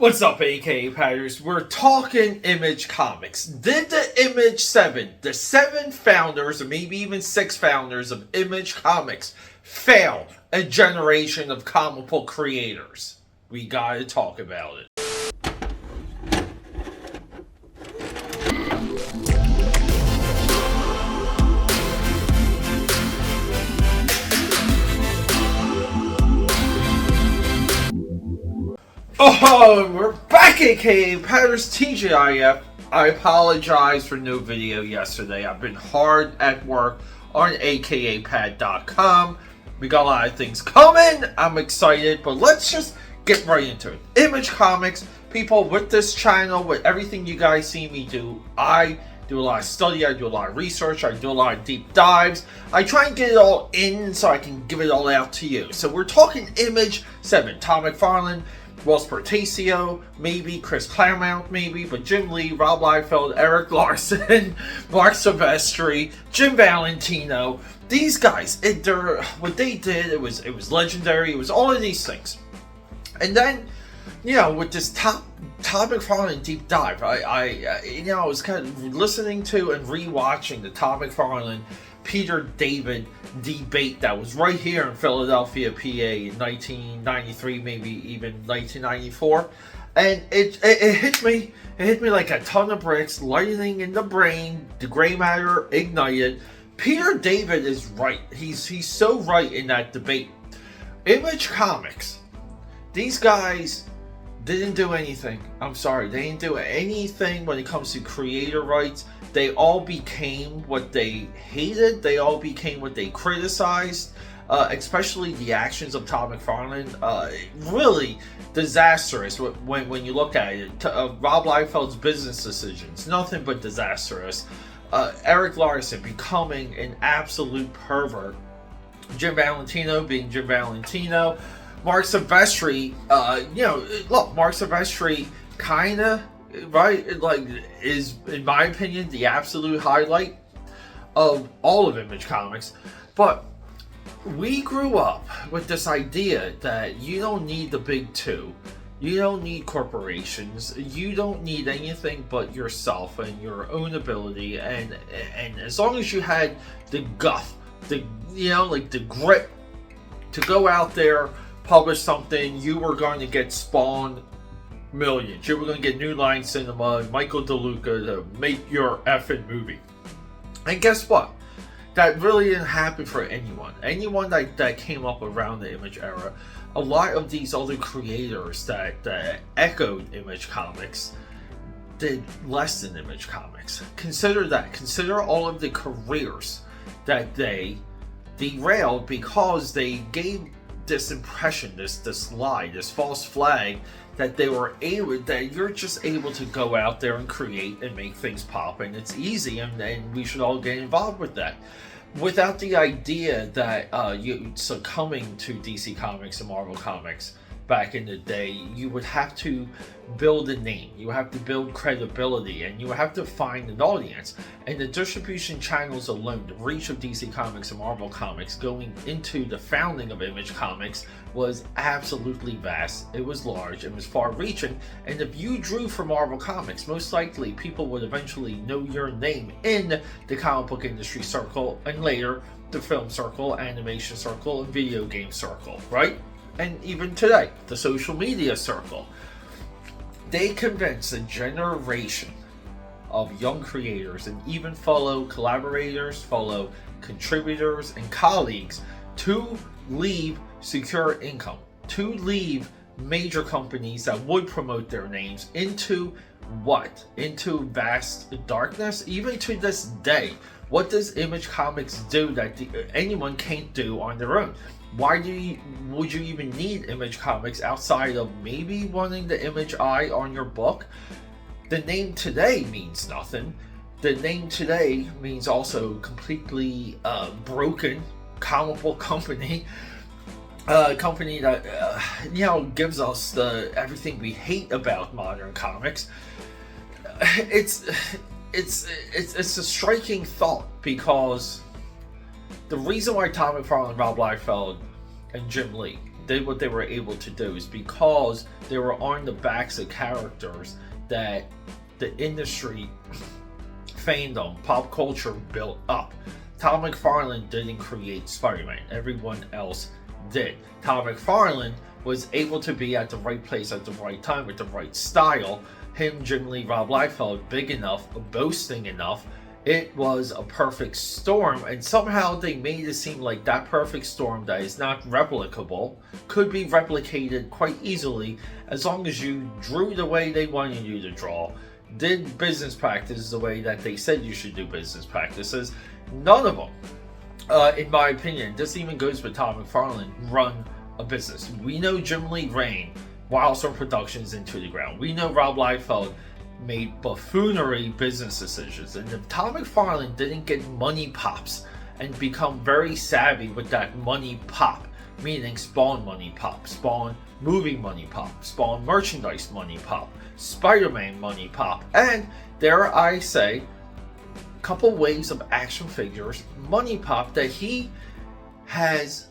What's up, AKAPADers? We're talking Image Comics. Did the Image 7, the 7 founders, or maybe even 6 founders of Image Comics, fail a generation of comic book creators? We gotta talk about it. Oh, we're back, aka Patters TGIF. I apologize for no video yesterday. I've been hard at work on AKAPAD.com. We got a lot of things coming. I'm excited, but let's just get right into it. Image Comics, people, with this channel, with everything you guys see me do, I do a lot of study, I do a lot of research, I do a lot of deep dives. I try and get it all in so I can give it all out to you. So we're talking Image 7, Todd McFarlane, Ross Portacio, maybe Chris Claremont, maybe, but Jim Lee, Rob Liefeld, Eric Larson, Mark Silvestri, Jim Valentino. These guys, what they did, it was legendary. It was all of these things. And then, with this Todd McFarlane deep dive, I was kind of listening to and rewatching the Todd McFarlane Peter David debate that was right here in Philadelphia, PA in 1993, maybe even 1994. And it hit me like a ton of bricks, lightning in the brain, the gray matter ignited. Peter David is right. He's so right in that debate. Image Comics, these guys didn't do anything. I'm sorry, they didn't do anything when it comes to creator rights. They all became what they hated. They all became what they criticized, especially the actions of Todd McFarlane. Really disastrous when you look at it. Rob Liefeld's business decisions, nothing but disastrous. Eric Larson becoming an absolute pervert. Jim Valentino being Jim Valentino. Mark Silvestri, look, Mark Silvestri kinda, right, is, in my opinion, the absolute highlight of all of Image Comics. But we grew up with this idea that you don't need the big two. You don't need corporations. You don't need anything but yourself and your own ability. And as long as you had the guff, the grit to go out there, publish something, you were going to get Spawn millions. You were going to get New Line Cinema and Michael DeLuca to make your effing movie. And guess what? That really didn't happen for anyone. Anyone that came up around the Image era. A lot of these other creators that echoed Image Comics did less than Image Comics. Consider that. Consider all of the careers that they derailed because they gave this impression, this lie, this false flag that that you're just able to go out there and create and make things pop, and it's easy, and we should all get involved with that. Without the idea that you succumbing to DC Comics and Marvel Comics back in the day, you would have to build a name, you have to build credibility, and you have to find an audience. And the distribution channels alone, the reach of DC Comics and Marvel Comics going into the founding of Image Comics was absolutely vast. It was large, it was far-reaching, and if you drew for Marvel Comics, most likely people would eventually know your name in the comic book industry circle, and later the film circle, animation circle, and video game circle, right? And even today, the social media circle. They convinced a generation of young creators and even fellow collaborators, fellow contributors, and colleagues to leave secure income, to leave major companies that would promote their names into what? Into vast darkness? Even to this day, what does Image Comics do that anyone can't do on their own? Why would you even need Image Comics outside of maybe wanting the Image eye on your book? The name today means nothing. The name today means also completely broken comic book company. Company that gives us everything we hate about modern comics. It's a striking thought, because the reason why Todd McFarlane, Rob Liefeld, and Jim Lee did what they were able to do is because they were on the backs of characters that the industry fandom, pop culture built up. Todd McFarlane didn't create Spider-Man. Everyone else did. Todd McFarlane was able to be at the right place at the right time with the right style. Him, Jim Lee, Rob Liefeld, big enough, boasting enough. It was a perfect storm, and somehow they made it seem like that perfect storm that is not replicable could be replicated quite easily as long as you drew the way they wanted you to draw, did business practices the way that they said you should do business practices. None of them, in my opinion, this even goes with Todd McFarlane, run a business. We know Jim Lee ran Wildstorm Productions into the ground. We know Rob Liefeld made buffoonery business decisions, and if Todd McFarlane didn't get money pops and become very savvy with that money pop, meaning Spawn money pop, Spawn movie money pop, Spawn merchandise money pop, Spider-Man money pop, and dare I say, a couple waves of action figures money pop that he has.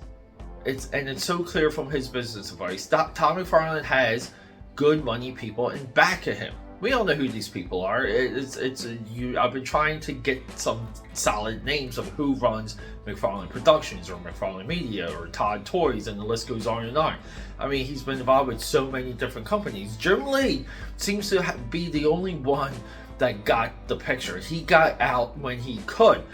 It's so clear from his business advice that Todd McFarlane has good money people in back of him. We all know who these people are. I've been trying to get some solid names of who runs McFarlane Productions or McFarlane Media or Todd Toys, and the list goes on and on. I mean, he's been involved with so many different companies. Jim Lee seems to be the only one that got the picture. He got out when he could.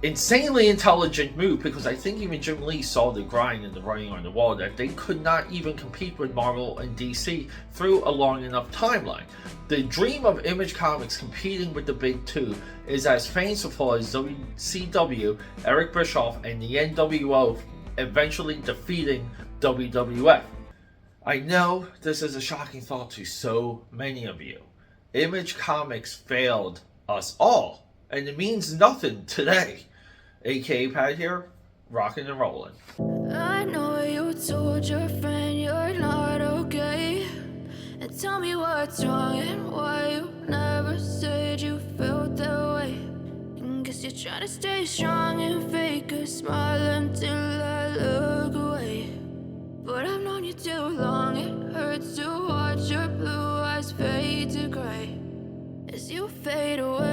Insanely intelligent move, because I think even Jim Lee saw the grind and the writing on the wall that they could not even compete with Marvel and DC through a long enough timeline. The dream of Image Comics competing with the big two is as fanciful as WCW, Eric Bischoff, and the NWO eventually defeating WWF. I know this is a shocking thought to so many of you. Image Comics failed us all, and it means nothing today. AKAPAD here, rockin' and rollin'. I know you told your friend you're not okay, and tell me what's wrong and why you never said you felt that way. And guess you're trying to stay strong and fake a smile until I look away. But I've known you too long, it hurts to watch your blue eyes fade to gray as you fade away.